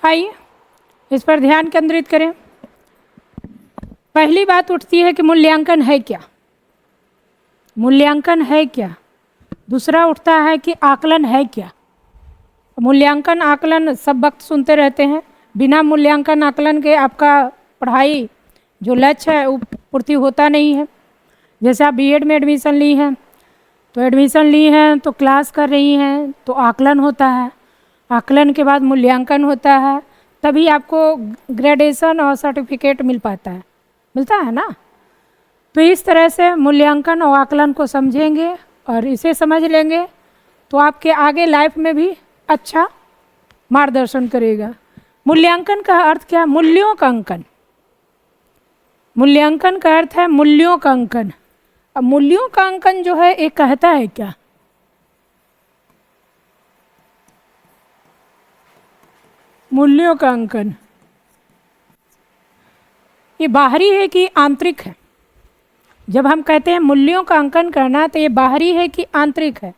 आइए इस पर ध्यान केंद्रित करें। पहली बात उठती है कि मूल्यांकन है क्या। मूल्यांकन है क्या। दूसरा उठता है कि आकलन है क्या। मूल्यांकन आकलन सब वक्त सुनते रहते हैं, बिना मूल्यांकन आकलन के आपका पढ़ाई जो लक्ष्य है वो पूर्ति होता नहीं है। जैसे आप बीएड में एडमिशन ली हैं, तो एडमिशन ली हैं तो क्लास कर रही हैं तो आकलन होता है, आकलन के बाद मूल्यांकन होता है, तभी आपको ग्रेडेशन और सर्टिफिकेट मिल पाता है, मिलता है ना। तो इस तरह से मूल्यांकन और आकलन को समझेंगे और इसे समझ लेंगे तो आपके आगे लाइफ में भी अच्छा मार्गदर्शन करेगा। मूल्यांकन का अर्थ क्या है? मूल्यों का अंकन। मूल्यांकन का अर्थ है मूल्यों का अंकन। अब मूल्यों का अंकन जो है एक कहता है क्या? मूल्यों का अंकन ये बाहरी है कि आंतरिक है? जब हम कहते हैं मूल्यों का अंकन करना तो ये बाहरी है कि आंतरिक है?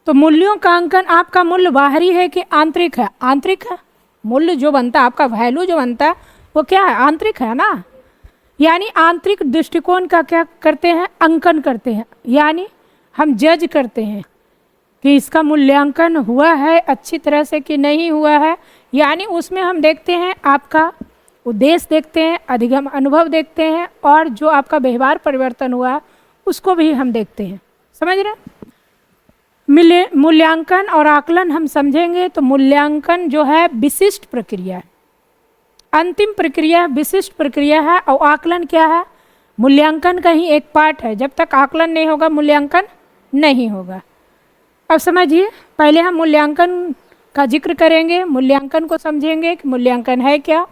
तो मूल्यों का अंकन आपका मूल्य बाहरी है कि आंतरिक है? आंतरिक है। मूल्य जो बनता है, आपका वैल्यू जो बनता है वो क्या है? आंतरिक है ना। यानी आंतरिक दृष्टिकोण का क्या करते हैं? अंकन करते हैं। यानी हम जज करते हैं कि इसका मूल्यांकन हुआ है अच्छी तरह से कि नहीं हुआ है। यानी उसमें हम देखते हैं आपका उद्देश्य देखते हैं, अधिगम अनुभव देखते हैं, और जो आपका व्यवहार परिवर्तन हुआ उसको भी हम देखते हैं। समझ रहे? मूल्यांकन और आकलन हम समझेंगे तो मूल्यांकन जो है विशिष्ट प्रक्रिया है, अंतिम प्रक्रिया विशिष्ट प्रक्रिया है। और आकलन क्या है? मूल्यांकन का ही एक पार्ट है। जब तक आकलन नहीं होगा मूल्यांकन नहीं होगा। अब समझिए, पहले हम मूल्यांकन का जिक्र करेंगे, मूल्यांकन को समझेंगे कि मूल्यांकन है क्या।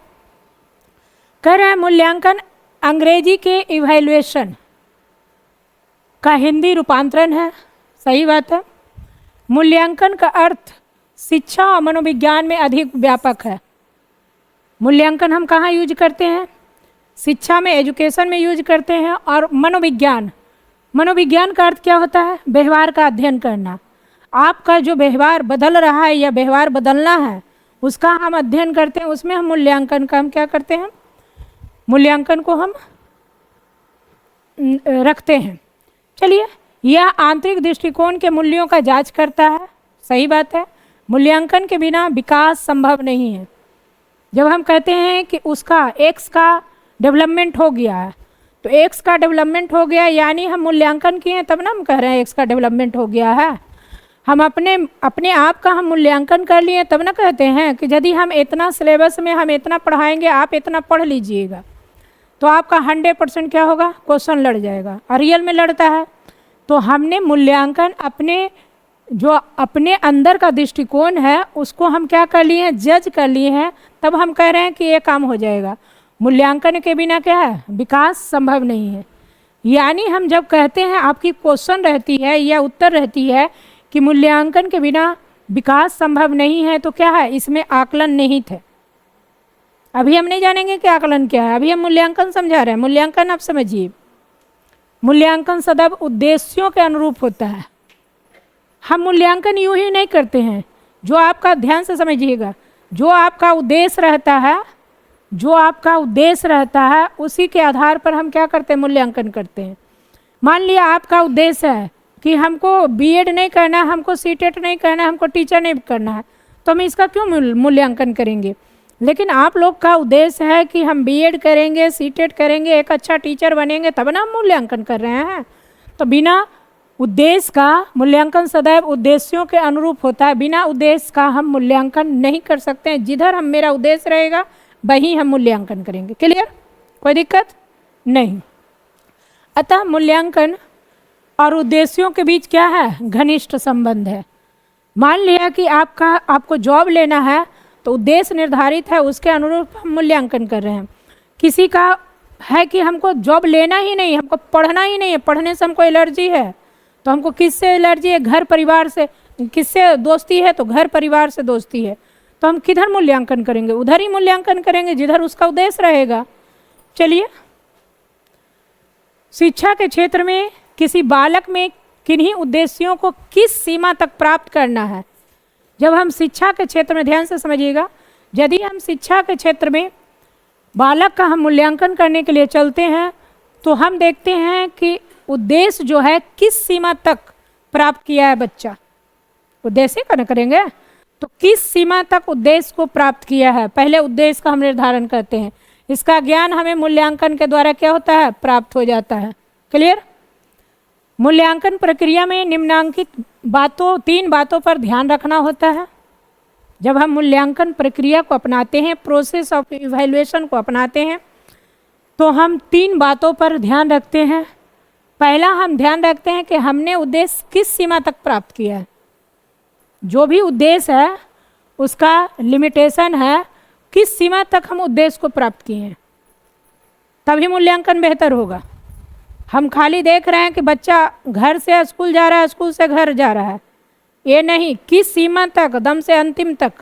कह रहे हैं मूल्यांकन अंग्रेजी के इवैल्यूएशन का हिंदी रूपांतरण है। सही बात है। मूल्यांकन का अर्थ शिक्षा और मनोविज्ञान में अधिक व्यापक है। मूल्यांकन हम कहाँ यूज करते हैं? शिक्षा में, एजुकेशन में यूज करते हैं। और मनोविज्ञान, मनोविज्ञान का अर्थ क्या होता है? व्यवहार का अध्ययन करना। आपका जो व्यवहार बदल रहा है या व्यवहार बदलना है उसका हम अध्ययन करते हैं, उसमें हम मूल्यांकन का हम क्या करते हैं? मूल्यांकन को हम रखते हैं। चलिए, यह आंतरिक दृष्टिकोण के मूल्यों का जांच करता है। सही बात है। मूल्यांकन के बिना विकास संभव नहीं है। जब हम कहते हैं कि उसका एक्स का डेवलपमेंट हो गया है, तो एक्स का डेवलपमेंट हो गया यानी हम मूल्यांकन किए तब ना हम कह रहे हैं एक्स का डेवलपमेंट हो गया है। हम अपने आप का हम मूल्यांकन कर लिए तब ना कहते हैं कि यदि हम इतना सिलेबस में हम इतना पढ़ाएंगे, आप इतना पढ़ लीजिएगा, तो आपका 100% क्या होगा? क्वेश्चन लड़ जाएगा। और रियल में लड़ता है। तो हमने मूल्यांकन अपने अंदर का दृष्टिकोण है उसको हम क्या कर लिए हैं? जज कर लिए हैं। तब हम कह रहे हैं कि ये काम हो जाएगा। मूल्यांकन के बिना क्या है? विकास संभव नहीं है। यानी हम जब कहते हैं, आपकी क्वेश्चन रहती है या उत्तर रहती है कि मूल्यांकन के बिना विकास संभव नहीं है, तो क्या है? इसमें आकलन निहित है। अभी हम नहीं जानेंगे कि आकलन क्या है, अभी हम मूल्यांकन समझा रहे हैं। मूल्यांकन आप समझिए, मूल्यांकन सदैव उद्देश्यों के अनुरूप होता है। हम मूल्यांकन यूं ही नहीं करते हैं। जो आपका, ध्यान से समझिएगा, जो आपका उद्देश्य रहता है, जो आपका उद्देश्य रहता है उसी के आधार पर हम क्या करते हैं? मूल्यांकन करते हैं। मान लिया आपका उद्देश्य है कि हमको बीएड नहीं करना है, हमको सीटेट नहीं करना है, हमको टीचर नहीं करना है, तो हम इसका क्यों मूल्यांकन करेंगे? लेकिन आप लोग का उद्देश्य है कि हम बीएड करेंगे, सीटेट करेंगे, एक अच्छा टीचर बनेंगे, तब ना हम मूल्यांकन कर रहे हैं। तो बिना उद्देश्य का मूल्यांकन सदैव उद्देश्यों के अनुरूप होता है। बिना उद्देश्य का हम मूल्यांकन नहीं कर सकते हैं। जिधर हम मेरा उद्देश्य रहेगा वहीं हम मूल्यांकन करेंगे। क्लियर? कोई दिक्कत नहीं। अतः मूल्यांकन और उद्देश्यों के बीच क्या है? घनिष्ठ संबंध है। मान लिया कि आपको जॉब लेना है, तो उद्देश्य निर्धारित है, उसके अनुरूप हम मूल्यांकन कर रहे हैं। किसी का है कि हमको जॉब लेना ही नहीं, हमको पढ़ना ही नहीं है, पढ़ने से हमको एलर्जी है, तो हमको किससे एलर्जी है? घर परिवार से। किससे दोस्ती है? तो घर परिवार से दोस्ती है। तो हम किधर मूल्यांकन करेंगे? उधर ही मूल्यांकन करेंगे जिधर उसका उद्देश्य रहेगा। चलिए, शिक्षा के क्षेत्र में किसी बालक में किन्हीं उद्देश्यों को किस सीमा तक प्राप्त करना है? जब हम शिक्षा के क्षेत्र में, ध्यान से समझिएगा, यदि हम शिक्षा के क्षेत्र में बालक का हम मूल्यांकन करने के लिए चलते हैं तो हम देखते हैं कि उद्देश्य जो है किस सीमा तक प्राप्त किया है बच्चा, उद्देश्य का न करेंगे तो किस सीमा तक उद्देश्य को प्राप्त किया है, पहले उद्देश्य का हम निर्धारण करते हैं। इसका ज्ञान हमें मूल्यांकन के द्वारा क्या होता है, प्राप्त हो जाता है। क्लियर? मूल्यांकन प्रक्रिया में निम्नांकित तीन बातों पर ध्यान रखना होता है। जब हम मूल्यांकन प्रक्रिया को अपनाते हैं, प्रोसेस ऑफ इवैल्यूएशन को अपनाते हैं, तो हम तीन बातों पर ध्यान रखते हैं। पहला हम ध्यान रखते हैं कि हमने उद्देश्य किस सीमा तक प्राप्त किया है। जो भी उद्देश्य है उसका लिमिटेशन है, किस सीमा तक हम उद्देश्य को प्राप्त किए हैं, तभी मूल्यांकन बेहतर होगा। हम खाली देख रहे हैं कि बच्चा घर से स्कूल जा रहा है, स्कूल से घर जा रहा है, ये नहीं, किस सीमा तक, दम से अंतिम तक।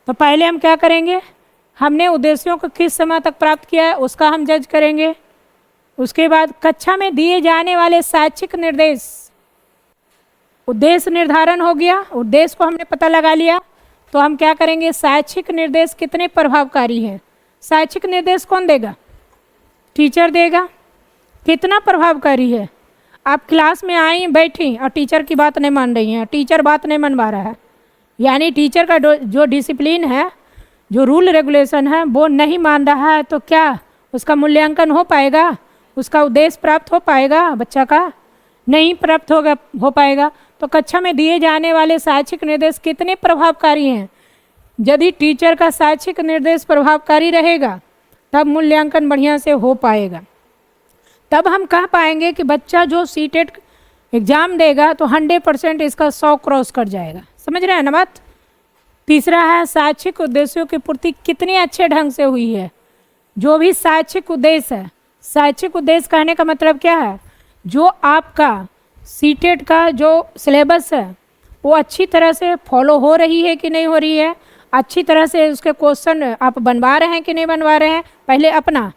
तो पहले हम क्या करेंगे, हमने उद्देश्यों को किस सीमा तक प्राप्त किया है उसका हम जज करेंगे। उसके बाद कक्षा में दिए जाने वाले शैक्षिक निर्देश, उद्देश्य निर्धारण हो गया, उद्देश्य को हमने पता लगा लिया, तो हम क्या करेंगे, शैक्षिक निर्देश कितने प्रभावकारी हैं। शैक्षिक निर्देश कौन देगा, टीचर देगा। कितना प्रभावकारी है, आप क्लास में आई बैठी और टीचर की बात नहीं मान रही हैं, टीचर बात नहीं मनवा रहा है, यानी टीचर का जो डिसिप्लिन है, जो रूल रेगुलेशन है वो नहीं मान रहा है, तो क्या उसका मूल्यांकन हो पाएगा, उसका उद्देश्य प्राप्त हो पाएगा बच्चा का, नहीं प्राप्त हो पाएगा। तो कक्षा में दिए जाने वाले शैक्षिक निर्देश कितने प्रभावकारी हैं। यदि टीचर का शैक्षिक निर्देश प्रभावकारी रहेगा तब मूल्यांकन बढ़िया से हो पाएगा। तब हम कह पाएंगे कि बच्चा जो सीटेट एग्ज़ाम देगा तो 100% इसका 100 क्रॉस कर जाएगा। समझ रहे हैं ना बात। तीसरा है शैक्षिक उद्देश्यों की पूर्ति कितने अच्छे ढंग से हुई है। जो भी शैक्षिक उद्देश्य है, शैक्षिक उद्देश्य कहने का मतलब क्या है, जो आपका सीटेट का जो सिलेबस है वो अच्छी तरह से फॉलो हो रही है कि नहीं हो रही है, अच्छी तरह से उसके क्वेश्चन आप बनवा रहे हैं कि नहीं बनवा रहे हैं। पहले अपना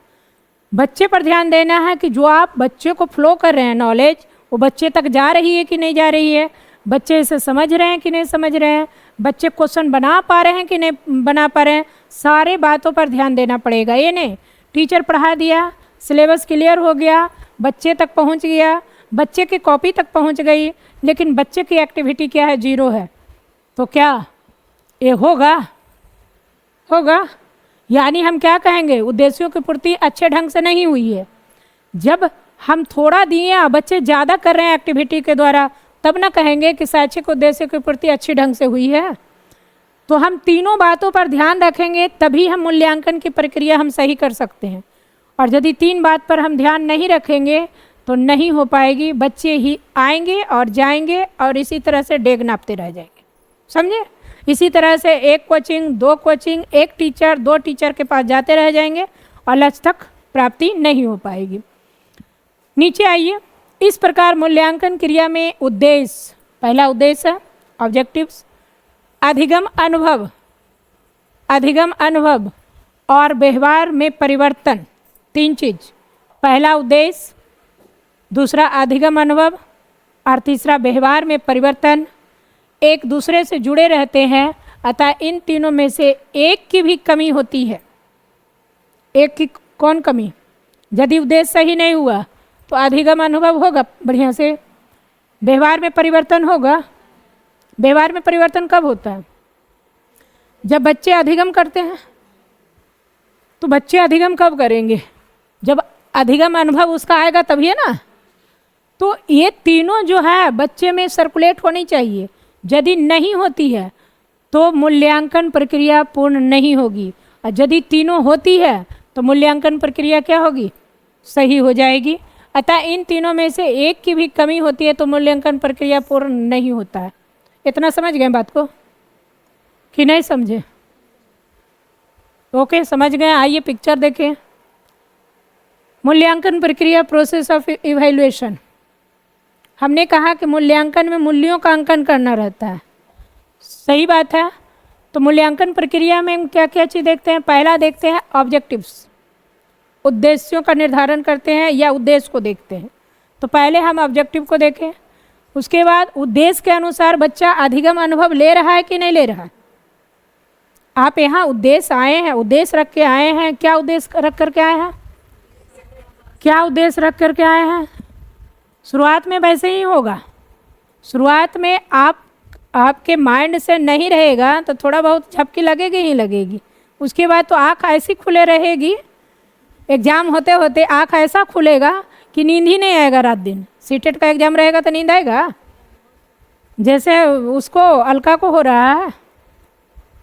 बच्चे पर ध्यान देना है कि जो आप बच्चे को फ्लो कर रहे हैं नॉलेज, वो बच्चे तक जा रही है कि नहीं जा रही है, बच्चे इसे समझ रहे हैं कि नहीं समझ रहे हैं, बच्चे क्वेश्चन बना पा रहे हैं कि नहीं बना पा रहे हैं। सारे बातों पर ध्यान देना पड़ेगा। ये नहीं टीचर पढ़ा दिया, सिलेबस क्लियर हो गया, बच्चे तक पहुंच गया, बच्चे की कॉपी तक पहुंच गई, लेकिन बच्चे की एक्टिविटी क्या है, 0 है, तो क्या ये होगा? यानी हम क्या कहेंगे, उद्देश्यों की पूर्ति अच्छे ढंग से नहीं हुई है। जब हम थोड़ा दिए और बच्चे ज़्यादा कर रहे हैं एक्टिविटी के द्वारा, तब ना कहेंगे कि शैक्षिक उद्देश्य की पूर्ति अच्छी ढंग से हुई है। तो हम तीनों बातों पर ध्यान रखेंगे तभी हम मूल्यांकन की प्रक्रिया हम सही कर सकते हैं। और यदि 3 बात पर हम ध्यान नहीं रखेंगे तो नहीं हो पाएगी। बच्चे ही आएंगे और जाएंगे और इसी तरह से डेग नापते रह जाएंगे। समझे? इसी तरह से 1 कोचिंग, 2 कोचिंग, 1 टीचर, 2 टीचर के पास जाते रह जाएंगे और लक्ष्य तक प्राप्ति नहीं हो पाएगी। नीचे आइए। इस प्रकार मूल्यांकन क्रिया में उद्देश्य, पहला उद्देश्य है ऑब्जेक्टिव्स, अधिगम अनुभव और व्यवहार में परिवर्तन, 3 चीज। पहला उद्देश्य, दूसरा अधिगम अनुभव और तीसरा व्यवहार में परिवर्तन एक दूसरे से जुड़े रहते हैं। अतः इन तीनों में से एक की भी कमी होती है। एक की कौन कमी? यदि उद्देश्य सही नहीं हुआ तो अधिगम अनुभव होगा बढ़िया से, व्यवहार में परिवर्तन होगा। व्यवहार में परिवर्तन कब होता है? जब बच्चे अधिगम करते हैं। तो बच्चे अधिगम कब करेंगे? जब अधिगम अनुभव उसका आएगा तभी है ना। तो ये तीनों जो है बच्चे में सर्कुलेट होनी चाहिए। यदि नहीं होती है तो मूल्यांकन प्रक्रिया पूर्ण नहीं होगी, और यदि तीनों होती है तो मूल्यांकन प्रक्रिया क्या होगी? सही हो जाएगी। अतः इन तीनों में से एक की भी कमी होती है तो मूल्यांकन प्रक्रिया पूर्ण नहीं होता है। इतना समझ गए बात को कि नहीं समझे? ओके, समझ गए। आइए पिक्चर देखें। मूल्यांकन प्रक्रिया, प्रोसेस ऑफ इवैल्यूएशन। हमने कहा कि मूल्यांकन में मूल्यों का अंकन करना रहता है। सही बात है। तो मूल्यांकन प्रक्रिया में हम क्या क्या चीज़ देखते हैं? पहला देखते हैं ऑब्जेक्टिव्स, उद्देश्यों का निर्धारण करते हैं या उद्देश्य को देखते हैं। तो पहले हम ऑब्जेक्टिव को देखें, उसके बाद उद्देश्य के अनुसार बच्चा अधिगम अनुभव ले रहा है कि नहीं ले रहा है। आप यहाँ उद्देश्य आए हैं, उद्देश्य रख के आए हैं। क्या उद्देश्य रख कर के आए हैं? क्या उद्देश्य रख कर के आए हैं? शुरुआत में वैसे ही होगा। शुरुआत में आपके माइंड से नहीं रहेगा तो थोड़ा बहुत झपकी लगेगी ही लगेगी। उसके बाद तो आँख ऐसी खुले रहेगी, एग्ज़ाम होते होते आँख ऐसा खुलेगा कि नींद ही नहीं आएगा रात दिन। सीटेट का एग्ज़ाम रहेगा तो नींद आएगा? जैसे उसको अलका को हो रहा है,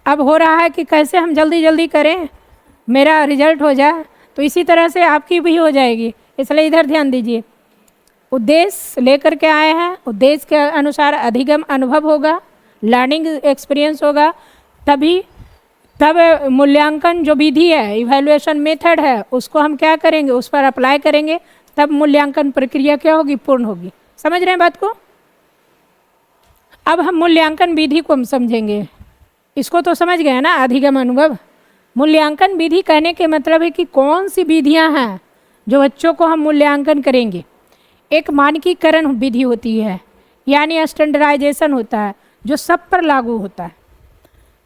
अब हो रहा है कि कैसे हम जल्दी जल्दी करें, मेरा रिजल्ट हो जाए, तो इसी तरह से आपकी भी हो जाएगी। इसलिए इधर ध्यान दीजिए। उद्देश्य लेकर के आए हैं, उद्देश्य के अनुसार अधिगम अनुभव होगा, लर्निंग एक्सपीरियंस होगा, तब मूल्यांकन जो विधि है, इवैल्यूएशन मेथड है, उसको हम क्या करेंगे, उस पर अप्लाई करेंगे, तब मूल्यांकन प्रक्रिया क्या होगी, पूर्ण होगी। समझ रहे हैं बात को? अब हम मूल्यांकन विधि को हम समझेंगे। इसको तो समझ गए ना, अधिगम अनुभव। मूल्यांकन विधि कहने के मतलब है कि कौन सी विधियां हैं जो बच्चों को हम मूल्यांकन करेंगे। एक मानकीकरण विधि होती है, यानी स्टैंडर्डाइजेशन होता है, जो सब पर लागू होता है।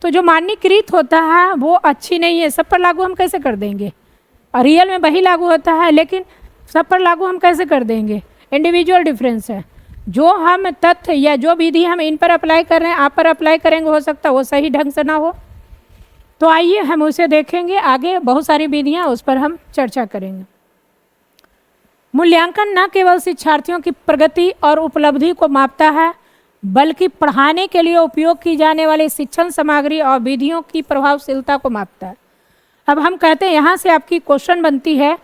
तो जो मानकीकृत होता है वो अच्छी नहीं है, सब पर लागू हम कैसे कर देंगे? और रियल में वही लागू होता है, लेकिन सब पर लागू हम कैसे कर देंगे? इंडिविजुअल डिफरेंस है। जो हम तथ्य या जो विधि हम इन पर अप्लाई कर रहे हैं, आप पर अप्लाई करेंगे, हो सकता है वो सही ढंग से ना हो। तो आइए हम उसे देखेंगे आगे। बहुत सारी विधियां, उस पर हम चर्चा करेंगे। मूल्यांकन न केवल शिक्षार्थियों की प्रगति और उपलब्धि को मापता है, बल्कि पढ़ाने के लिए उपयोग की जाने वाली शिक्षण सामग्री और विधियों की प्रभावशीलता को मापता है। अब हम कहते हैं, यहाँ से आपकी क्वेश्चन बनती है,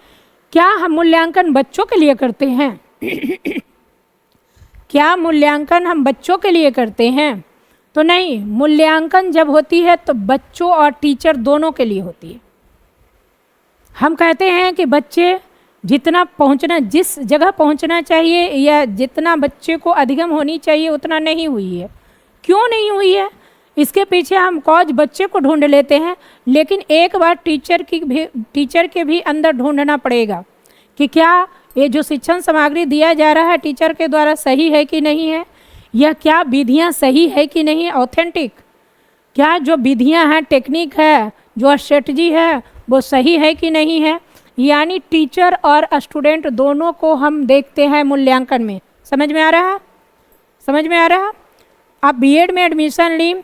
क्या हम मूल्यांकन बच्चों के लिए करते हैं? क्या मूल्यांकन हम बच्चों के लिए करते हैं? तो नहीं, मूल्यांकन जब होती है तो बच्चों और टीचर दोनों के लिए होती है। हम कहते हैं कि बच्चे जितना पहुंचना, जिस जगह पहुंचना चाहिए या जितना बच्चे को अधिगम होनी चाहिए, उतना नहीं हुई है। क्यों नहीं हुई है? इसके पीछे हम कॉज बच्चे को ढूंढ लेते हैं, लेकिन एक बार टीचर के भी अंदर ढूंढना पड़ेगा कि क्या ये जो शिक्षण सामग्री दिया जा रहा है टीचर के द्वारा सही है कि नहीं है, या क्या विधियां सही है कि नहीं, ऑथेंटिक, क्या जो विधियां हैं, टेक्निक है, जो स्ट्रेटजी है, वो सही है कि नहीं है। यानी टीचर और स्टूडेंट दोनों को हम देखते हैं मूल्यांकन में। समझ में आ रहा है? समझ में आ रहा है? आप बीएड में एडमिशन ली,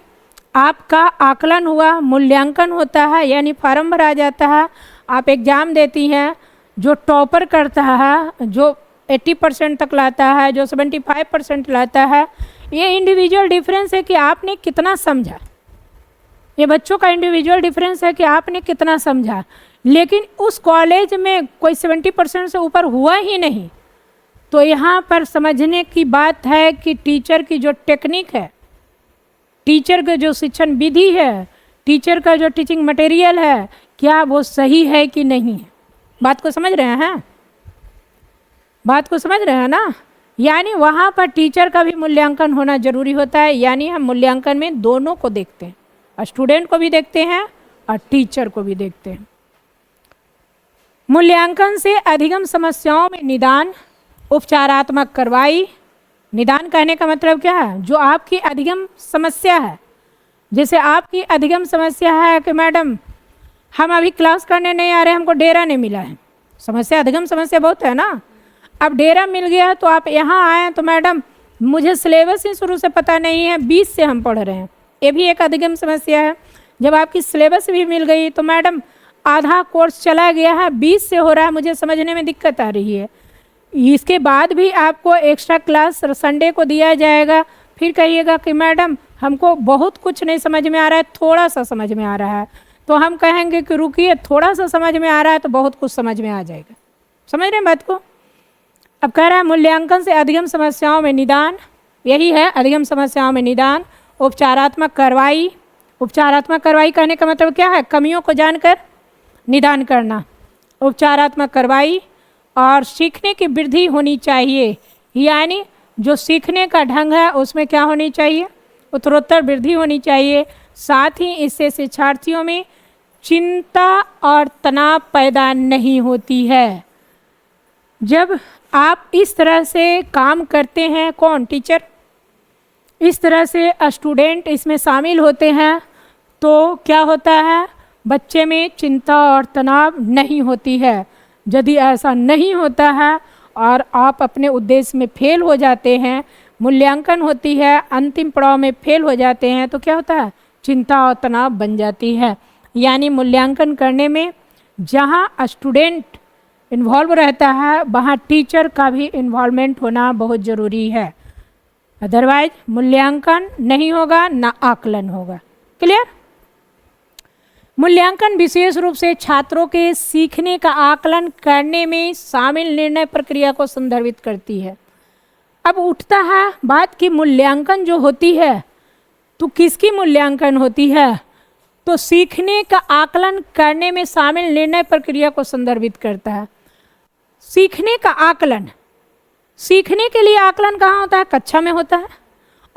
आपका आकलन हुआ, मूल्यांकन होता है, यानी फॉर्म भरा जाता है, आप एग्ज़ाम देती हैं। जो टॉपर करता है, जो 80% तक लाता है, जो 75% लाता है, ये इंडिविजुअल डिफरेंस है कि आपने कितना समझा। ये बच्चों का इंडिविजुअल डिफरेंस है कि आपने कितना समझा। लेकिन उस कॉलेज में कोई 70% से ऊपर हुआ ही नहीं, तो यहाँ पर समझने की बात है कि टीचर की जो टेक्निक है, टीचर का जो शिक्षण विधि है, टीचर का जो टीचिंग मटेरियल है, क्या वो सही है कि नहीं। बात को समझ रहे हैं? बात को समझ रहे हैं ना? यानी वहाँ पर टीचर का भी मूल्यांकन होना जरूरी होता है। यानी हम मूल्यांकन में दोनों को देखते हैं, स्टूडेंट को भी देखते हैं और टीचर को भी देखते हैं। मूल्यांकन से अधिगम समस्याओं में निदान, उपचारात्मक कार्रवाई। निदान कहने का मतलब क्या है? जो आपकी अधिगम समस्या है। जैसे आपकी अधिगम समस्या है कि मैडम हम अभी क्लास करने नहीं आ रहे, हमको डेरा नहीं मिला है। समस्या, अधिगम समस्या बहुत है ना। अब डेरा मिल गया है तो आप यहाँ आए तो मैडम मुझे सिलेबस ही शुरू से पता नहीं है, 20 से हम पढ़ रहे हैं, ये भी एक अधिगम समस्या है। जब आपकी सिलेबस भी मिल गई तो मैडम आधा कोर्स चला गया है, 20 से हो रहा है, मुझे समझने में दिक्कत आ रही है। इसके बाद भी आपको एक्स्ट्रा क्लास संडे को दिया जाएगा, फिर कहिएगा कि मैडम हमको बहुत कुछ नहीं समझ में आ रहा है, थोड़ा सा समझ में आ रहा है। तो हम कहेंगे कि रुकिए, थोड़ा सा समझ में आ रहा है तो बहुत कुछ समझ में आ जाएगा। समझ रहे हैं बात को? अब कह रहा है मूल्यांकन से अधिगम समस्याओं में निदान, यही है अधिगम समस्याओं में निदान। उपचारात्मक कार्रवाई, उपचारात्मक कार्रवाई कहने का मतलब क्या है? कमियों को जानकर निदान करना। उपचारात्मक कार्रवाई और सीखने की वृद्धि होनी चाहिए, यानी जो सीखने का ढंग है उसमें क्या होनी चाहिए? उत्तरोत्तर वृद्धि होनी चाहिए। साथ ही इससे शिक्षार्थियों में चिंता और तनाव पैदा नहीं होती है। जब आप इस तरह से काम करते हैं, कौन? टीचर। इस तरह से स्टूडेंट इसमें शामिल होते हैं तो क्या होता है, बच्चे में चिंता और तनाव नहीं होती है। यदि ऐसा नहीं होता है और आप अपने उद्देश्य में फेल हो जाते हैं, मूल्यांकन होती है, अंतिम पड़ाव में फेल हो जाते हैं, तो क्या होता है, चिंता और तनाव बन जाती है। यानी मूल्यांकन करने में जहाँ स्टूडेंट इन्वॉल्व रहता है वहाँ टीचर का भी इन्वॉल्वमेंट होना बहुत ज़रूरी है। अदरवाइज मूल्यांकन नहीं होगा, ना आकलन होगा। क्लियर? मूल्यांकन विशेष रूप से छात्रों के सीखने का आकलन करने में शामिल निर्णय प्रक्रिया को संदर्भित करती है। अब उठता है बात कि मूल्यांकन जो होती है तो किसकी मूल्यांकन होती है, तो सीखने का आकलन करने में शामिल निर्णय प्रक्रिया को संदर्भित करता है। सीखने का आकलन, सीखने के लिए आकलन कहाँ होता है, कक्षा में होता है।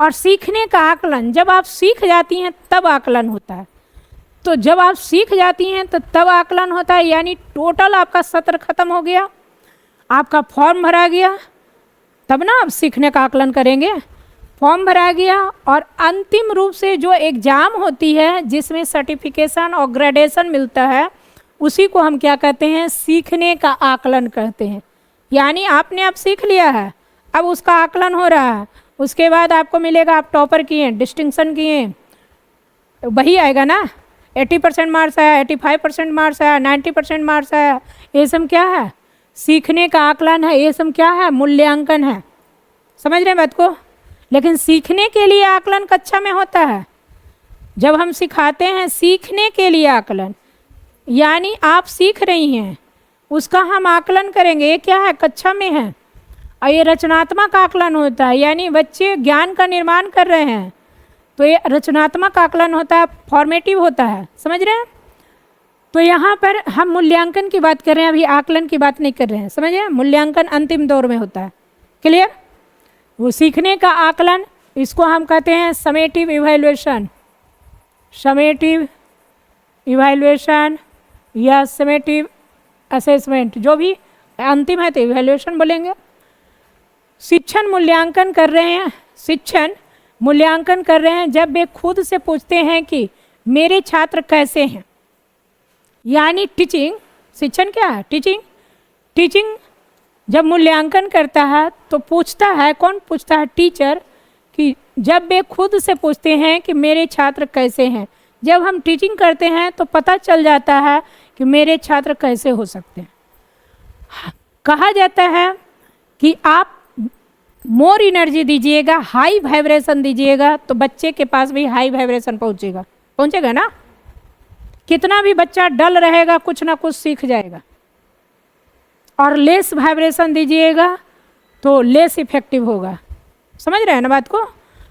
और सीखने का आकलन जब आप सीख जाती हैं तब आकलन होता है। तो जब आप सीख जाती हैं तो तब आकलन होता है, यानी टोटल आपका सत्र खत्म हो गया, आपका फॉर्म भरा गया, तब ना आप सीखने का आकलन करेंगे। फॉर्म भरा गया और अंतिम रूप से जो एग्ज़ाम होती है जिसमें सर्टिफिकेशन और ग्रेडेशन मिलता है, उसी को हम क्या कहते हैं, सीखने का आकलन कहते हैं। यानी आपने अब सीख लिया है, अब उसका आकलन हो रहा है, उसके बाद आपको मिलेगा आप टॉपर किए, डिस्टिंक्शन किए, वही आएगा ना। 80% मार्क्स आया, 85% मार्क्स आया, 90% मार्क्स आया, ये सब क्या है, सीखने का आकलन है, ये सब क्या है, मूल्यांकन है। समझ रहे हैं बात को? लेकिन सीखने के लिए आकलन कक्षा में होता है। जब हम सिखाते हैं सीखने के लिए आकलन, यानी आप सीख रही हैं, उसका हम आकलन करेंगे, ये क्या है, कक्षा में है। और ये रचनात्मक आकलन होता है, यानी बच्चे ज्ञान का निर्माण कर रहे हैं, तो ये रचनात्मक आकलन होता है, फॉर्मेटिव होता है। समझ रहे हैं? तो यहाँ पर हम मूल्यांकन की बात कर रहे हैं, अभी आकलन की बात नहीं कर रहे हैं। समझ रहे हैं? मूल्यांकन अंतिम दौर में होता है। क्लियर? वो सीखने का आकलन, इसको हम कहते हैं समेटिव इवैल्यूएशन, समेटिव इवैल्यूएशन या समेटिव असेसमेंट, जो भी अंतिम है तो इवैल्यूएशन बोलेंगे। शिक्षण मूल्यांकन कर रहे हैं, शिक्षण मूल्यांकन कर रहे हैं जब वे खुद से पूछते हैं कि मेरे छात्र कैसे हैं। यानी टीचिंग, शिक्षण क्या है, टीचिंग। टीचिंग जब मूल्यांकन करता है तो पूछता है, कौन पूछता है, टीचर, कि जब वे खुद से पूछते हैं कि मेरे छात्र कैसे हैं। जब हम टीचिंग करते हैं तो पता चल जाता है कि मेरे छात्र कैसे हो सकते हैं। कहा जाता है कि आप मोर एनर्जी दीजिएगा, हाई वाइब्रेशन दीजिएगा, तो बच्चे के पास भी हाई वाइब्रेशन पहुंचेगा, पहुंचेगा ना। कितना भी बच्चा डल रहेगा, कुछ ना कुछ सीख जाएगा। और लेस वाइब्रेशन दीजिएगा तो लेस इफेक्टिव होगा। समझ रहे हैं ना बात को?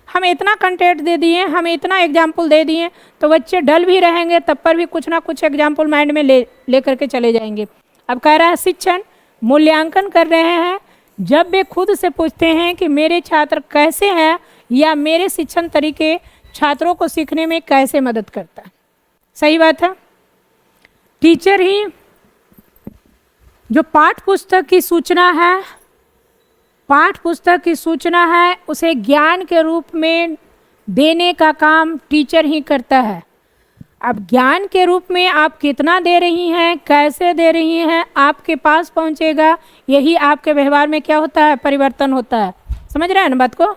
हम इतना कंटेंट दे दिए, हम इतना एग्जाम्पल दे दिए, तो बच्चे डल भी रहेंगे तब पर भी कुछ ना कुछ एग्जाम्पल माइंड में ले करके चले जाएंगे। अब कह रहा है शिक्षण मूल्यांकन कर रहे हैं जब वे खुद से पूछते हैं कि मेरे छात्र कैसे हैं, या मेरे शिक्षण तरीके छात्रों को सीखने में कैसे मदद करता है। सही बात है। टीचर ही जो पाठ्य पुस्तक की सूचना है, पाठ्य पुस्तक की सूचना है, उसे ज्ञान के रूप में देने का काम टीचर ही करता है। अब ज्ञान के रूप में आप कितना दे रही हैं, कैसे दे रही हैं, आपके पास पहुंचेगा, यही आपके व्यवहार में क्या होता है, परिवर्तन होता है। समझ रहे हैं ना बात को?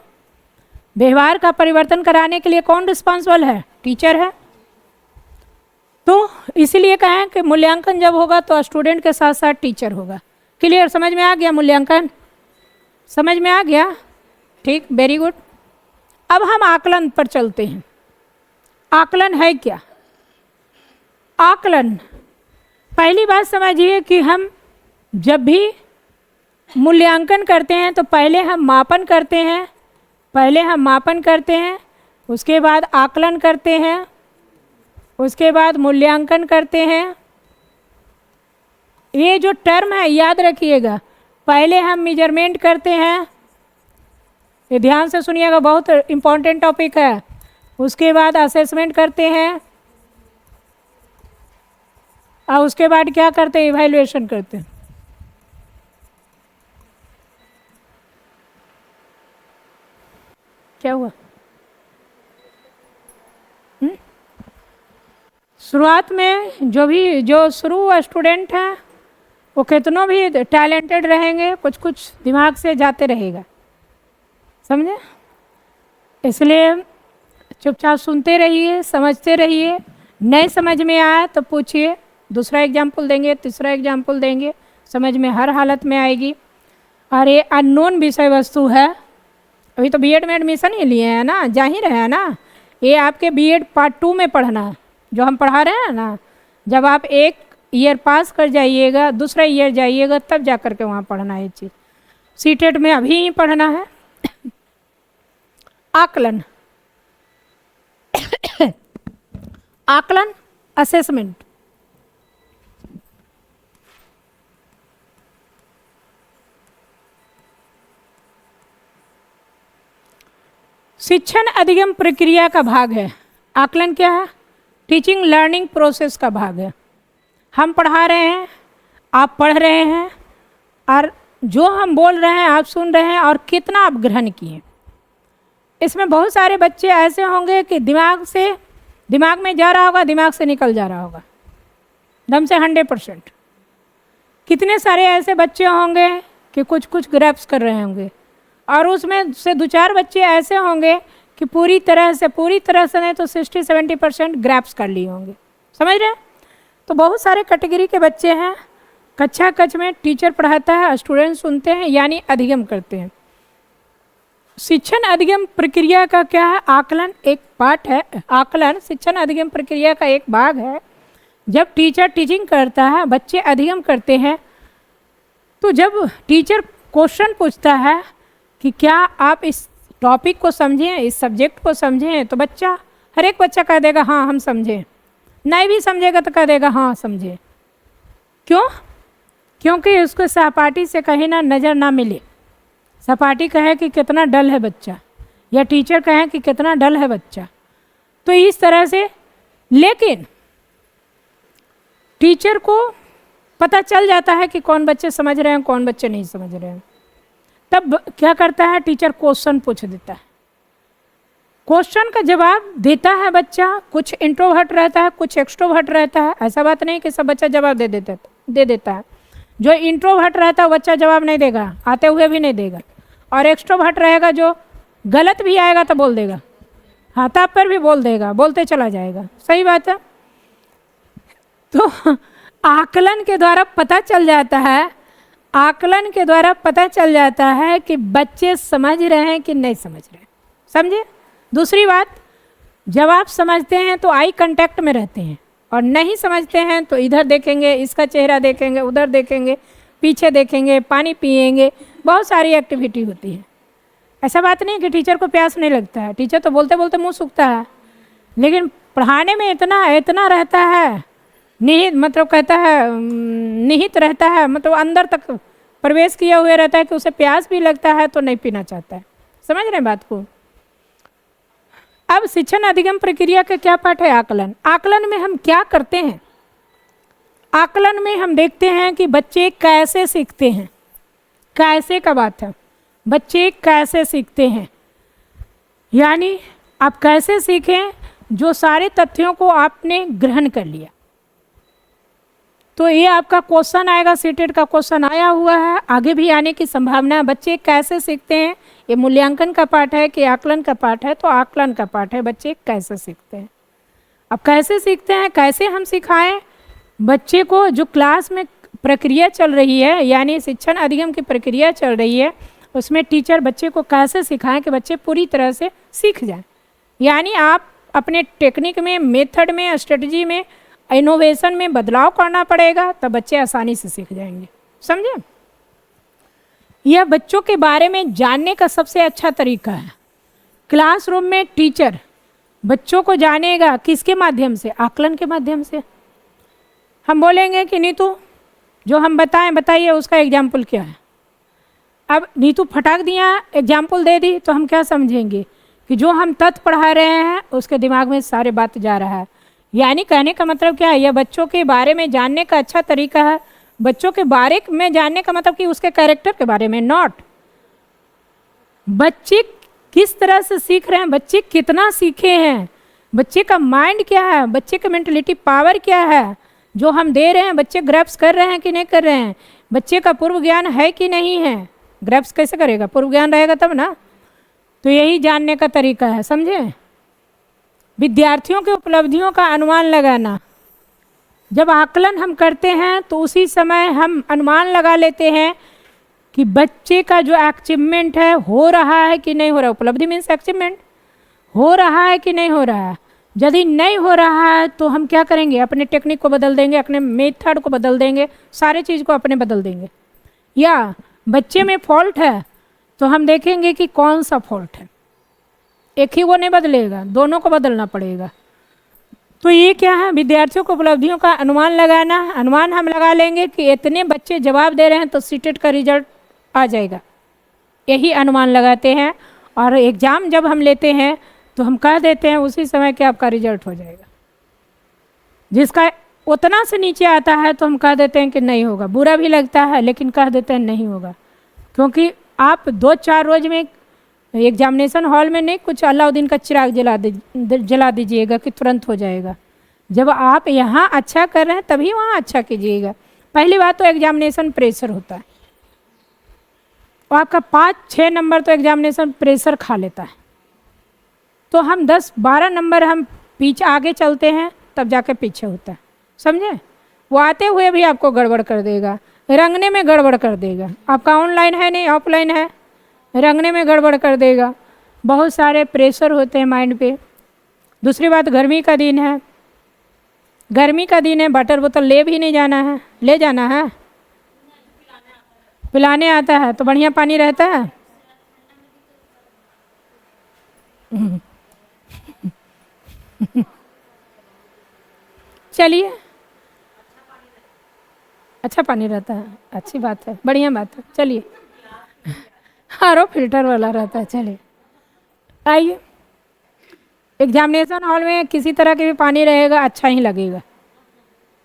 व्यवहार का परिवर्तन कराने के लिए कौन रिस्पॉन्सिबल है, टीचर है। तो इसीलिए कहें कि मूल्यांकन जब होगा तो स्टूडेंट के साथ साथ टीचर होगा। क्लियर? समझ में आ गया? मूल्यांकन समझ में आ गया? ठीक, वेरी गुड। अब हम आकलन पर चलते हैं। आकलन है क्या? आकलन, पहली बात समझिए कि हम जब भी मूल्यांकन करते हैं तो पहले हम मापन करते हैं, पहले हम मापन करते हैं, उसके बाद आकलन करते हैं, उसके बाद मूल्यांकन करते हैं। ये जो टर्म है याद रखिएगा, पहले हम मेजरमेंट करते हैं, ये ध्यान से सुनिएगा, बहुत इम्पोर्टेंट टॉपिक है। उसके बाद असेसमेंट करते हैं और उसके बाद क्या करते हैं, इवैल्यूएशन करते हैं। क्या हुआ? शुरुआत में जो शुरू स्टूडेंट हैं वो कितनों भी टैलेंटेड रहेंगे, कुछ कुछ दिमाग से जाते रहेगा, समझे। इसलिए चुपचाप सुनते रहिए, समझते रहिए, नहीं समझ में आया तो पूछिए, दूसरा एग्जाम्पल देंगे, तीसरा एग्जाम्पल देंगे, समझ में हर हालत में आएगी। और ये अननोन विषय वस्तु है, अभी तो बीएड में एडमिशन ही लिए हैं ना, जा ही रहे हैं ना, ये आपके बीएड पार्ट 2 में पढ़ना है जो हम पढ़ा रहे हैं ना। जब आप एक ईयर पास कर जाइएगा, दूसरा ईयर जाइएगा, तब जा कर के वहाँ पढ़ना है ये चीज़। सीटेट में अभी ही पढ़ना है। आकलन, आकलन असेसमेंट। शिक्षण अधिगम प्रक्रिया का भाग है। आकलन क्या है? टीचिंग लर्निंग प्रोसेस का भाग है। हम पढ़ा रहे हैं, आप पढ़ रहे हैं, और जो हम बोल रहे हैं आप सुन रहे हैं, और कितना आप ग्रहण किए। इसमें बहुत सारे बच्चे ऐसे होंगे कि दिमाग में जा रहा होगा, दिमाग से निकल जा रहा होगा दम से 100%। कितने सारे ऐसे बच्चे होंगे कि कुछ कुछ ग्रैप्स कर रहे होंगे, और उसमें से 2-4 बच्चे ऐसे होंगे कि पूरी तरह से नहीं तो 60-70% ग्रैप्स कर लिए होंगे, समझ रहे हैं। तो बहुत सारे कैटेगरी के बच्चे हैं। कक्षा कक्ष में टीचर पढ़ाता है, स्टूडेंट सुनते हैं, यानी अधिगम करते हैं। शिक्षण अधिगम प्रक्रिया का क्या है? आकलन एक पार्ट है। आकलन शिक्षण अधिगम प्रक्रिया का एक भाग है। जब टीचर टीचिंग करता है, बच्चे अधिगम करते हैं, तो जब टीचर क्वेश्चन पूछता है कि क्या आप इस टॉपिक को समझें, इस सब्जेक्ट को समझें, तो हर एक बच्चा कह देगा हाँ हम समझें। नहीं भी समझेगा तो कह देगा हाँ समझे। क्यों? क्योंकि उसको सहपाठी से कहीं ना नज़र ना मिले। सहपाठी कहे कि कितना डल है बच्चा, या टीचर कहे कि कितना डल है बच्चा, तो इस तरह से। लेकिन टीचर को पता चल जाता है कि कौन बच्चे समझ रहे हैं, कौन बच्चे नहीं समझ रहे हैं। तब क्या करता है? टीचर क्वेश्चन पूछ देता है। क्वेश्चन का जवाब देता है बच्चा। कुछ इंट्रोवर्ट रहता है, कुछ एक्सट्रोवर्ट रहता है। ऐसा बात नहीं कि सब बच्चा जवाब दे देता है। जो इंट्रोवर्ट रहता है बच्चा जवाब नहीं देगा, आते हुए भी नहीं देगा। और एक्सट्रोवर्ट रहेगा, जो गलत भी आएगा तो बोल देगा, हाँ तब पर भी बोल देगा, बोलते चला जाएगा। सही बात है। तो आकलन के द्वारा पता चल जाता है कि बच्चे समझ रहे हैं कि नहीं समझ रहे हैं। समझे? दूसरी बात, जब आप समझते हैं तो आई कांटेक्ट में रहते हैं, और नहीं समझते हैं तो इधर देखेंगे, इसका चेहरा देखेंगे, उधर देखेंगे, पीछे देखेंगे, पानी पिएंगे, बहुत सारी एक्टिविटी होती है। ऐसा बात नहीं कि टीचर को प्यास नहीं लगता है। टीचर तो बोलते बोलते मुंह सूखता है, लेकिन पढ़ाने में इतना रहता है, निहित रहता है, मतलब अंदर तक प्रवेश किया हुए रहता है कि उसे प्यास भी लगता है तो नहीं पीना चाहता है। समझ रहे हैं बात को? अब शिक्षण अधिगम प्रक्रिया का क्या पार्ट है? आकलन। आकलन में हम क्या करते हैं? आकलन में हम देखते हैं कि बच्चे कैसे सीखते हैं। कैसे का बात है, बच्चे कैसे सीखते हैं, यानी आप कैसे सीखें? जो सारे तथ्यों को आपने ग्रहण कर लिया। तो ये आपका क्वेश्चन आएगा, सीटेट का क्वेश्चन आया हुआ है, आगे भी आने की संभावना है। बच्चे कैसे सीखते हैं, ये मूल्यांकन का पार्ट है कि आकलन का पार्ट है? तो आकलन का पार्ट है, बच्चे कैसे सीखते हैं। अब कैसे सीखते हैं, कैसे हम सिखाएं बच्चे को? जो क्लास में प्रक्रिया चल रही है, यानी शिक्षण अधिगम की प्रक्रिया चल रही है, उसमें टीचर बच्चे को कैसे सिखाएं कि बच्चे पूरी तरह से सीख जाएं। यानी आप अपने टेक्निक में, मेथड में, स्ट्रेटजी में, इनोवेशन में बदलाव करना पड़ेगा, तब बच्चे आसानी से सीख जाएंगे। समझे? यह बच्चों के बारे में जानने का सबसे अच्छा तरीका है। क्लासरूम में टीचर बच्चों को जानेगा किसके माध्यम से? आकलन के माध्यम से। हम बोलेंगे कि नीतू जो हम बताइए उसका एग्जाम्पल क्या है। अब नीतू फटाक दिया एग्जाम्पल दे दी, तो हम क्या समझेंगे कि जो हम तथ्य पढ़ा रहे हैं उसके दिमाग में सारे बात जा रहा है। यानी कहने का मतलब क्या है? यह बच्चों के बारे में जानने का अच्छा तरीका है। बच्चों के बारे में जानने का मतलब कि उसके कैरेक्टर के बारे में, नॉट बच्चे किस तरह से सीख रहे हैं, बच्चे कितना सीखे हैं, बच्चे का माइंड क्या है, बच्चे का मेंटलिटी पावर क्या है, जो हम दे रहे हैं बच्चे ग्रैप्स कर रहे हैं कि नहीं कर रहे हैं, बच्चे का पूर्व ज्ञान है कि नहीं है। ग्रैप्स कैसे करेगा, पूर्व ज्ञान रहेगा तब ना। तो यही जानने का तरीका है, समझे। विद्यार्थियों की उपलब्धियों का अनुमान लगाना, जब आकलन हम करते हैं तो उसी समय हम अनुमान लगा लेते हैं कि बच्चे का जो अचीवमेंट है हो रहा है कि नहीं हो रहा। उपलब्धि मीन्स अचीवमेंट, हो रहा है कि नहीं हो रहा है। यदि नहीं हो रहा है तो हम क्या करेंगे, अपने टेक्निक को बदल देंगे, अपने मेथड को बदल देंगे, सारे चीज़ को अपने बदल देंगे। या बच्चे में फॉल्ट है तो हम देखेंगे कि कौन सा फॉल्ट है, एक ही वो नहीं बदलेगा, दोनों को बदलना पड़ेगा। तो ये क्या है, विद्यार्थियों को उपलब्धियों का अनुमान लगाना। अनुमान हम लगा लेंगे कि इतने बच्चे जवाब दे रहे हैं तो सीटेट का रिजल्ट आ जाएगा, यही अनुमान लगाते हैं। और एग्ज़ाम जब हम लेते हैं तो हम कह देते हैं उसी समय कि आपका रिजल्ट हो जाएगा। जिसका उतना से नीचे आता है तो हम कह देते हैं कि नहीं होगा। बुरा भी लगता है लेकिन कह देते हैं नहीं होगा, क्योंकि आप 2-4 रोज में एग्जामिनेशन हॉल में नहीं कुछ अलाउद्दीन का चिराग जला दीजिएगा कि तुरंत हो जाएगा। जब आप यहाँ अच्छा कर रहे हैं तभी वहाँ अच्छा कीजिएगा। पहली बात तो एग्जामिनेशन प्रेशर होता है, और आपका 5-6 नंबर तो एग्जामिनेशन प्रेशर खा लेता है। तो हम 10-12 नंबर हम पीछे आगे चलते हैं तब जाके पीछे होता है, समझे। वो आते हुए भी आपको गड़बड़ कर देगा, रंगने में गड़बड़ कर देगा। आपका ऑनलाइन है नहीं ऑफलाइन है, रंगने में गड़बड़ कर देगा। बहुत सारे प्रेशर होते हैं माइंड पे। दूसरी बात, गर्मी का दिन है, गर्मी का दिन है, वाटर बोतल ले भी नहीं जाना है, ले जाना है, पिलाने आता है तो बढ़िया पानी रहता है। चलिए, अच्छा पानी रहता है, अच्छी बात है, बढ़िया बात है। चलिए, आर ओ फिल्टर वाला रहता है। चलिए आइए, एग्जामिनेशन हॉल में किसी तरह के भी पानी रहेगा अच्छा ही लगेगा,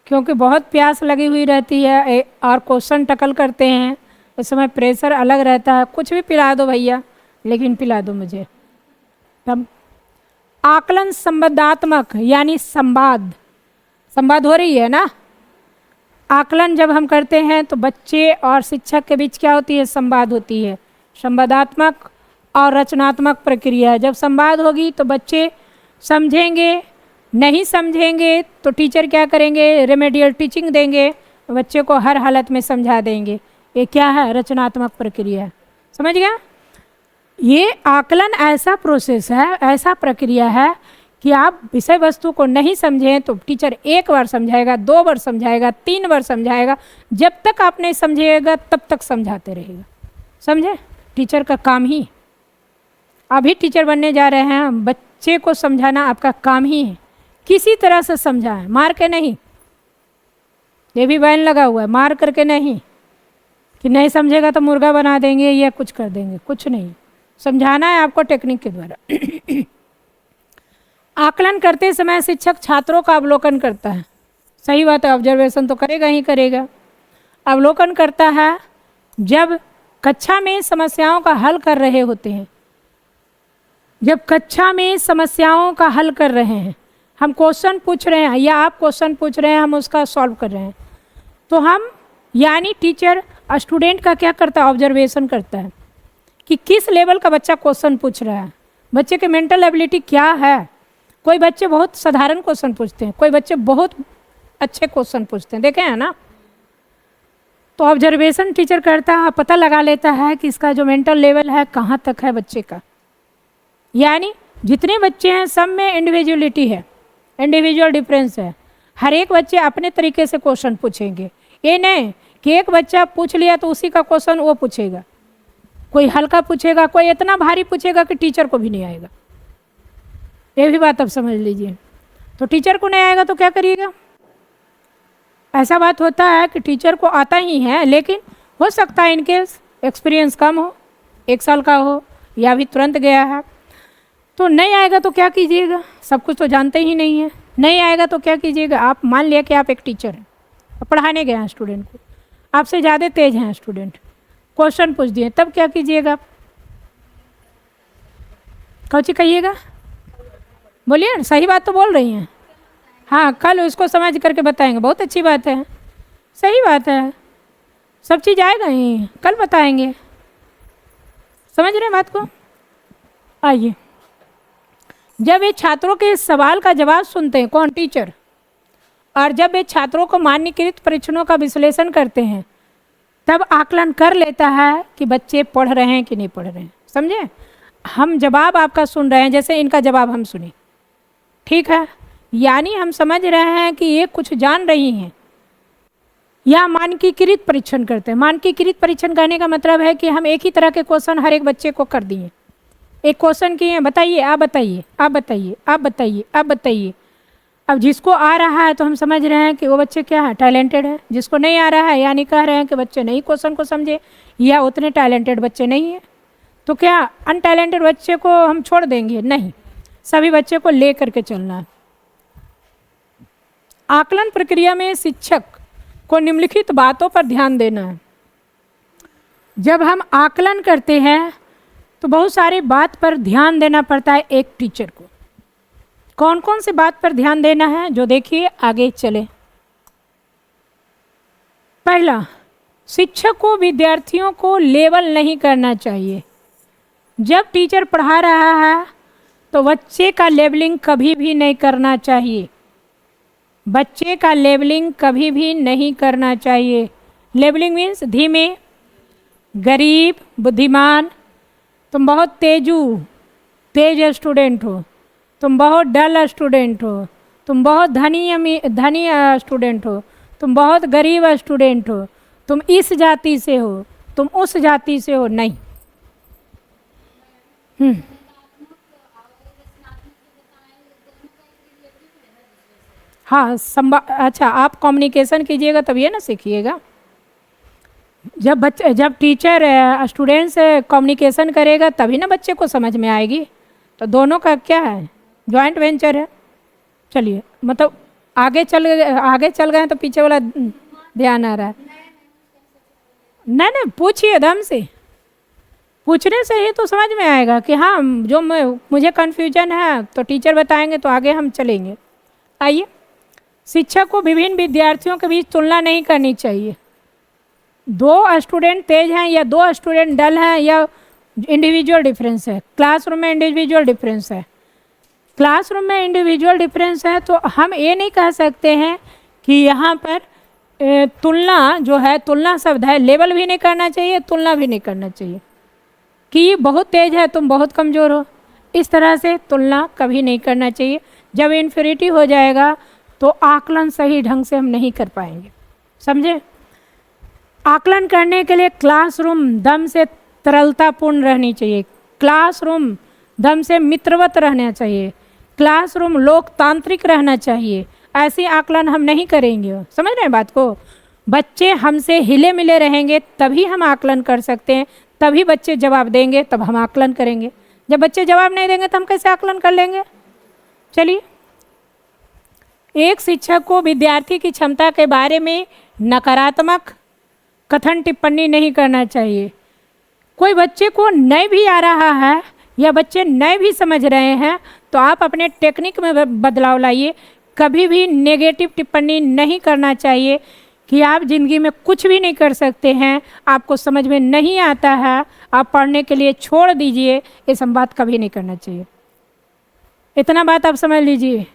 क्योंकि बहुत प्यास लगी हुई रहती है और क्वेश्चन टकल करते हैं, उस समय प्रेशर अलग रहता है। कुछ भी पिला दो भैया, लेकिन पिला दो मुझे। तब आकलन संवादात्मक, यानी संवाद हो रही है ना। आकलन जब हम करते हैं तो बच्चे और शिक्षक के बीच क्या होती है, संवाद होती है। संवादात्मक और रचनात्मक प्रक्रिया। जब संवाद होगी तो बच्चे समझेंगे, नहीं समझेंगे तो टीचर क्या करेंगे, रेमेडियल टीचिंग देंगे, बच्चे को हर हालत में समझा देंगे। ये क्या है, रचनात्मक प्रक्रिया। समझ गया। ये आकलन ऐसा प्रोसेस है, ऐसा प्रक्रिया है कि आप विषय वस्तु को नहीं समझें तो टीचर 1 बार समझाएगा, 2 बार समझाएगा, 3 बार समझाएगा, जब तक आप नहीं समझिएगा तब तक समझाते रहेगा। समझे, टीचर का काम ही। अभी टीचर बनने जा रहे हैं, बच्चे को समझाना आपका काम ही है। किसी तरह से समझाएं, मार के नहीं। ये भी बैन लगा हुआ है, मार करके नहीं, कि नहीं समझेगा तो मुर्गा बना देंगे या कुछ कर देंगे, कुछ नहीं। समझाना है आपको टेक्निक के द्वारा। आकलन करते समय शिक्षक छात्रों का अवलोकन करता है। सही बात है, ऑब्जर्वेशन तो करेगा ही करेगा। अवलोकन करता है जब कक्षा में समस्याओं का हल कर रहे होते हैं। जब कक्षा में समस्याओं का हल कर रहे हैं, हम क्वेश्चन पूछ रहे हैं या आप क्वेश्चन पूछ रहे हैं, हम उसका सॉल्व कर रहे हैं, तो हम यानी टीचर स्टूडेंट का क्या करता है, ऑब्जर्वेशन करता है कि किस लेवल का बच्चा क्वेश्चन पूछ रहा है, बच्चे के मेंटल एबिलिटी क्या है। कोई बच्चे बहुत साधारण क्वेश्चन पूछते हैं, कोई बच्चे बहुत अच्छे क्वेश्चन पूछते हैं, देखे हैं ना। तो ऑब्जर्वेशन टीचर करता है, पता लगा लेता है कि इसका जो मेंटल लेवल है कहाँ तक है बच्चे का। यानी जितने बच्चे हैं सब में इंडिविजुअलिटी है, इंडिविजुअल डिफरेंस है। हर एक बच्चे अपने तरीके से क्वेश्चन पूछेंगे। ये नहीं कि एक बच्चा पूछ लिया तो उसी का क्वेश्चन वो पूछेगा, कोई हल्का पूछेगा, कोई इतना भारी पूछेगा कि टीचर को भी नहीं आएगा। ये भी बात अब समझ लीजिए। तो टीचर को नहीं आएगा तो क्या करिएगा। ऐसा बात होता है कि टीचर को आता ही है, लेकिन हो सकता है इनके एक्सपीरियंस कम हो, 1 साल का हो या अभी तुरंत गया है, तो नहीं आएगा तो क्या कीजिएगा। सब कुछ तो जानते ही नहीं है, नहीं आएगा तो क्या कीजिएगा। आप मान लिया कि आप एक टीचर हैं, पढ़ाने गए हैं स्टूडेंट को, आपसे ज़्यादा तेज हैं स्टूडेंट, क्वेश्चन पूछ दिए, तब क्या कीजिएगा। कौन सी कहिएगा, बोलिए, सही बात तो बोल रही हैं। हाँ, कल उसको समझ करके बताएंगे, बहुत अच्छी बात है, सही बात है, सब चीज़ आएगा ही, कल बताएंगे। समझ रहे हैं बात को? आइए, जब ये छात्रों के इस सवाल का जवाब सुनते हैं, कौन? टीचर। और जब वे छात्रों को मानकीकृत परीक्षणों का विश्लेषण करते हैं, तब आकलन कर लेता है कि बच्चे पढ़ रहे हैं कि नहीं पढ़ रहे हैं। समझे? हम जवाब आपका सुन रहे हैं, जैसे इनका जवाब हम सुने, ठीक है, यानी हम समझ रहे हैं कि ये कुछ जान रही हैं, या मानकीकृत परीक्षण करते हैं। मानकीकृत परीक्षण करने का मतलब है कि हम एक ही तरह के क्वेश्चन हर एक बच्चे को कर दिए। एक क्वेश्चन किए, बताइए, आप बताइए, आप बताइए, आप बताइए, आप बताइए। अब जिसको आ रहा है तो हम समझ रहे हैं कि वो बच्चे क्या है, टैलेंटेड है। जिसको नहीं आ रहा है, यानी कह रहे हैं कि बच्चे नहीं क्वेश्चन को समझे, या उतने टैलेंटेड बच्चे नहीं हैं। तो क्या अनटैलेंटेड बच्चे को हम छोड़ देंगे? नहीं, सभी बच्चे को ले करके चलना है। आकलन प्रक्रिया में शिक्षक को निम्नलिखित बातों पर ध्यान देना है। जब हम आकलन करते हैं तो बहुत सारी बात पर ध्यान देना पड़ता है एक टीचर को। कौन कौन सी बात पर ध्यान देना है, जो देखिए आगे चले। पहला, शिक्षक को विद्यार्थियों को लेबल नहीं करना चाहिए। जब टीचर पढ़ा रहा है तो बच्चे का लेबलिंग कभी भी नहीं करना चाहिए। बच्चे का लेबलिंग कभी भी नहीं करना चाहिए। लेबलिंग मीन्स धीमे, गरीब, बुद्धिमान, तुम बहुत तेज स्टूडेंट हो, तुम बहुत डल स्टूडेंट हो, तुम बहुत धनी स्टूडेंट हो, तुम बहुत गरीब स्टूडेंट हो, तुम इस जाति से हो, तुम उस जाति से हो, नहीं। हाँ, अच्छा, आप कम्युनिकेशन कीजिएगा तभी ना सीखिएगा। जब टीचर स्टूडेंट से कम्युनिकेशन करेगा तभी ना बच्चे को समझ में आएगी। तो दोनों का क्या है, जॉइंट वेंचर है। चलिए, मतलब आगे चल गए तो पीछे वाला ध्यान आ रहा है। नहीं, पूछिए, दम से पूछने से ही तो समझ में आएगा कि हाँ, जो मुझे कन्फ्यूजन है तो टीचर बताएंगे तो आगे हम चलेंगे। आइए, शिक्षक को विभिन्न विद्यार्थियों के बीच तुलना नहीं करनी चाहिए। 2 स्टूडेंट तेज हैं या 2 स्टूडेंट डल हैं, या इंडिविजुअल डिफरेंस है। क्लासरूम में इंडिविजुअल डिफरेंस है। क्लासरूम में इंडिविजुअल डिफरेंस है तो हम ये नहीं कह सकते हैं कि यहाँ पर तुलना जो है, तुलना शब्द है, लेबल भी नहीं करना चाहिए, तुलना भी नहीं करना चाहिए कि ये बहुत तेज है, तुम बहुत कमज़ोर हो। इस तरह से तुलना कभी नहीं करना चाहिए। जब इन्फिनिटी हो जाएगा तो आकलन सही ढंग से हम नहीं कर पाएंगे। समझे? आकलन करने के लिए क्लासरूम दम से तरलतापूर्ण रहनी चाहिए। क्लासरूम दम से मित्रवत रहना चाहिए। क्लासरूम लोकतांत्रिक रहना चाहिए। ऐसी आकलन हम नहीं करेंगे। समझ रहे हैं बात को? बच्चे हमसे हिले मिले रहेंगे तभी हम आकलन कर सकते हैं, तभी बच्चे जवाब देंगे तब हम आकलन करेंगे। जब बच्चे जवाब नहीं देंगे तो हम कैसे आकलन कर लेंगे? चलिए, एक शिक्षक को विद्यार्थी की क्षमता के बारे में नकारात्मक कथन टिप्पणी नहीं करना चाहिए। कोई बच्चे को नहीं भी आ रहा है या बच्चे नहीं भी समझ रहे हैं तो आप अपने टेक्निक में बदलाव लाइए। कभी भी नेगेटिव टिप्पणी नहीं करना चाहिए कि आप ज़िंदगी में कुछ भी नहीं कर सकते हैं, आपको समझ में नहीं आता है, आप पढ़ने के लिए छोड़ दीजिए। ये सब बात कभी नहीं करना चाहिए। इतना बात आप समझ लीजिए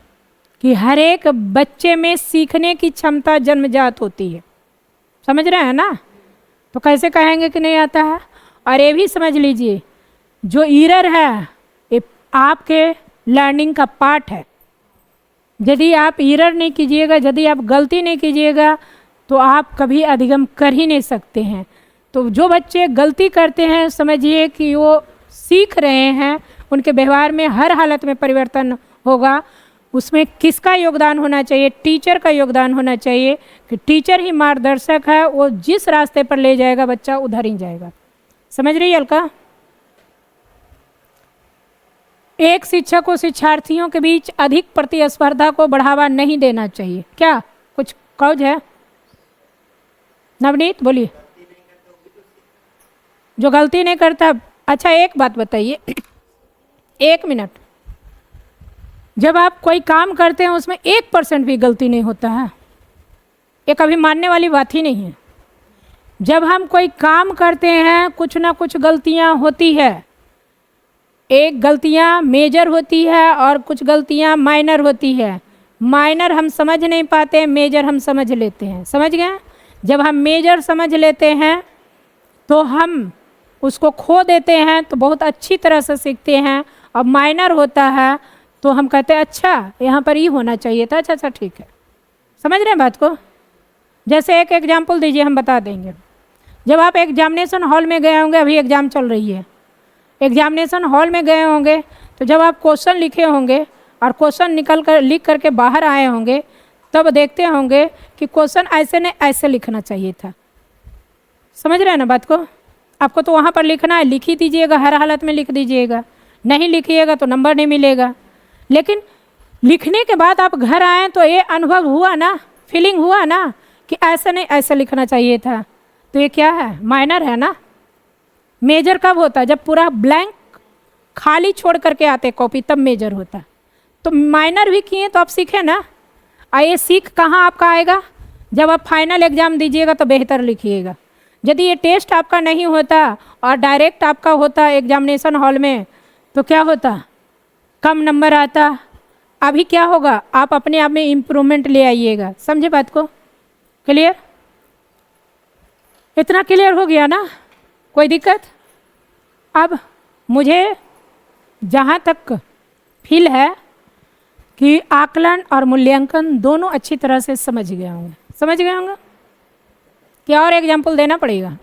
कि हर एक बच्चे में सीखने की क्षमता जन्मजात होती है। समझ रहे हैं ना? तो कैसे कहेंगे कि नहीं आता है? और ये भी समझ लीजिए, जो ईरर है ये आपके लर्निंग का पार्ट है। यदि आप ईरर नहीं कीजिएगा, यदि आप गलती नहीं कीजिएगा तो आप कभी अधिगम कर ही नहीं सकते हैं। तो जो बच्चे गलती करते हैं समझिए कि वो सीख रहे हैं, उनके व्यवहार में हर हालत में परिवर्तन होगा। उसमें किसका योगदान होना चाहिए? टीचर का योगदान होना चाहिए कि टीचर ही मार्गदर्शक है, वो जिस रास्ते पर ले जाएगा बच्चा उधर ही जाएगा। समझ रही है अलका? एक शिक्षक को शिक्षार्थियों के बीच अधिक प्रतिस्पर्धा को बढ़ावा नहीं देना चाहिए। क्या कुछ कौज है? नवनीत बोलिए। जो गलती नहीं करता, अच्छा एक बात बताइए, 1 मिनट। जब आप कोई काम करते हैं उसमें 1% भी गलती नहीं होता है, ये कभी मानने वाली बात ही नहीं है। जब हम कोई काम करते हैं कुछ ना कुछ गलतियां होती है, एक गलतियां मेजर होती है और कुछ गलतियां माइनर होती है। माइनर हम समझ नहीं पाते, मेजर हम समझ लेते हैं। समझ गए? जब हम मेजर समझ लेते हैं तो हम उसको खो देते हैं, तो बहुत अच्छी तरह से सीखते हैं। और माइनर होता है तो हम कहते हैं अच्छा यहाँ पर ये होना चाहिए था, अच्छा अच्छा ठीक है। समझ रहे हैं बात को? जैसे एक एग्जाम्पल दीजिए, हम बता देंगे। जब आप एग्जामिनेशन हॉल में गए होंगे, अभी एग्ज़ाम चल रही है, एग्जामिनेशन हॉल में गए होंगे, तो जब आप क्वेश्चन लिखे होंगे और क्वेश्चन लिख करके बाहर आए होंगे, तब देखते होंगे कि क्वेश्चन ऐसे नहीं ऐसे लिखना चाहिए था। समझ रहे हैं ना बात को? आपको तो वहाँ पर लिखना है, लिख ही दीजिएगा, हर हालत में लिख दीजिएगा। नहीं लिखिएगा तो नंबर नहीं मिलेगा। लेकिन लिखने के बाद आप घर आए तो ये अनुभव हुआ ना, फीलिंग हुआ ना कि ऐसा नहीं ऐसा लिखना चाहिए था। तो ये क्या है? माइनर है ना। मेजर कब होता है? जब पूरा ब्लैंक खाली छोड़ करके आते कॉपी, तब मेजर होता। तो माइनर भी किए तो आप सीखे ना। ये सीख कहाँ आपका आएगा? जब आप फाइनल एग्ज़ाम दीजिएगा तो बेहतर लिखिएगा। यदि ये टेस्ट आपका नहीं होता और डायरेक्ट आपका होता एग्जामिनेशन हॉल में, तो क्या होता? कम नंबर आता। अभी क्या होगा? आप अपने आप में इम्प्रूवमेंट ले आइएगा। समझे बात को? क्लियर? इतना क्लियर हो गया ना? कोई दिक्कत? अब मुझे जहाँ तक फील है कि आकलन और मूल्यांकन दोनों अच्छी तरह से समझ गए होंगे। समझ गए होंगे? क्या और एग्जाम्पल देना पड़ेगा?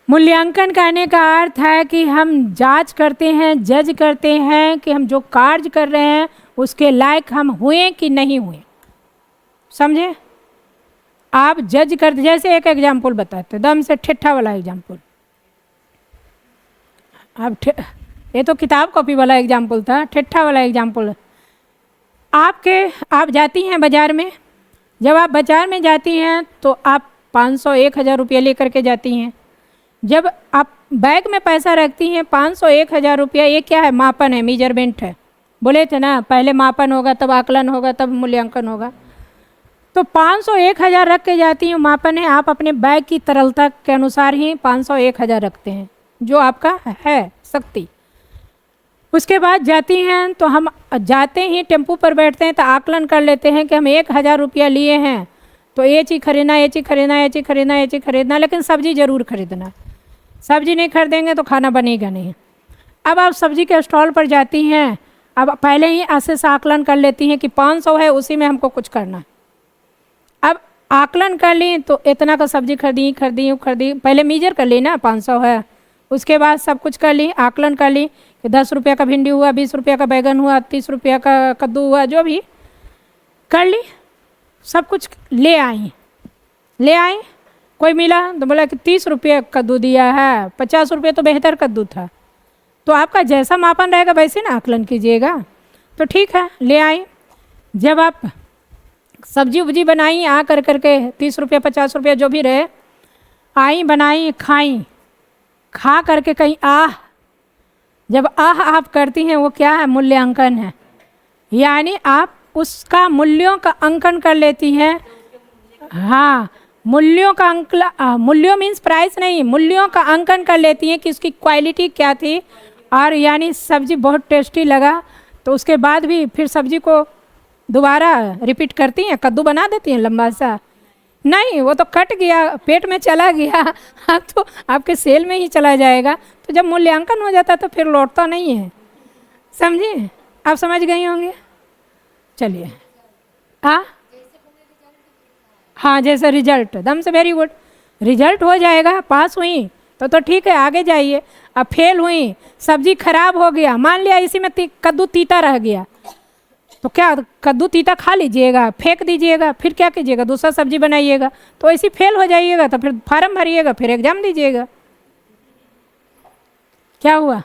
मूल्यांकन कहने का अर्थ है कि हम जांच करते हैं, जज करते हैं कि हम जो कार्य कर रहे हैं उसके लायक हम हुए कि नहीं हुए। समझे? आप जज करते, जैसे एक एग्जाम्पल बताते, दम से ठेठा वाला एग्जाम्पल। आप ये तो किताब कॉपी वाला एग्जाम्पल था, ठेठा वाला एग्जाम्पल। आप जाती हैं बाज़ार में। जब आप बाज़ार में जाती हैं तो आप 500 1000 रुपया लेकर के जाती हैं। जब आप बैग में पैसा रखती हैं 500 1000 रुपया, ये क्या है? मापन है, मेजरमेंट है। बोले थे ना, पहले मापन होगा तब आकलन होगा तब मूल्यांकन होगा। तो 500 1000 रख के जाती हैं, मापन है। आप अपने बैग की तरलता के अनुसार ही 500 1000 रखते हैं, जो आपका है शक्ति। उसके बाद जाती हैं तो हम जाते ही टेम्पू पर बैठते हैं तो आकलन कर लेते हैं कि हम 1000 रुपया लिए हैं तो ये चीज़ खरीदना, ये चीज़ खरीदना, ये चीज़ खरीदना, ये चीज़ खरीदना, लेकिन सब्जी ज़रूर खरीदना। सब्जी नहीं खरीदेंगे तो खाना बनेगा नहीं। अब आप सब्जी के स्टॉल पर जाती हैं, अब पहले ही ऐसे से आकलन कर लेती हैं कि 500 है, उसी में हमको कुछ करना है। अब आकलन कर ली तो इतना का सब्जी खरीदी, पहले मीजर कर ली ना 500 है। उसके बाद सब कुछ कर ली, आकलन कर ली कि 10 रुपये का भिंडी हुआ, 20 रुपये का बैगन हुआ, 30 रुपये का कद्दू हुआ, जो भी कर ली, सब कुछ ले आई। कोई मिला तो बोला कि 30 रुपये कद्दू दिया है, 50 रुपये तो बेहतर कद्दू था। तो आपका जैसा मापन रहेगा वैसे ना आकलन कीजिएगा। तो ठीक है, ले आई। जब आप सब्जी उब्जी बनाई, आ कर करके 30 रुपये 50 रुपये जो भी रहे, आई बनाई, खा करके कहीं जब आप करती हैं, वो क्या है? मूल्यांकन है। यानी आप उसका मूल्यों का अंकन कर लेती हैं। हाँ, मूल्यों का मूल्यों मीन्स प्राइस नहीं, मूल्यों का अंकन कर लेती हैं कि उसकी क्वालिटी क्या थी। और यानी सब्जी बहुत टेस्टी लगा तो उसके बाद भी फिर सब्जी को दोबारा रिपीट करती हैं, कद्दू बना देती हैं लंबा सा। नहीं, वो तो कट गया, पेट में चला गया, अब तो आपके सेल में ही चला जाएगा। तो जब मूल्यांकन हो जाता तो फिर लौटता नहीं है। समझे? आप समझ गई होंगे। चलिए, हाँ, जैसे रिजल्ट दम से वेरी गुड। रिजल्ट हो जाएगा, पास हुई तो ठीक है, आगे जाइए। अब फेल हुई, सब्जी खराब हो गया, मान लिया इसी में कद्दू तीता रह गया, तो क्या कद्दू तीता खा लीजिएगा, फेंक दीजिएगा, फिर क्या कीजिएगा? दूसरा सब्जी बनाइएगा। तो ऐसी फेल हो जाइएगा तो फिर फार्म भरिएगा, फिर एग्जाम दीजिएगा। क्या हुआ?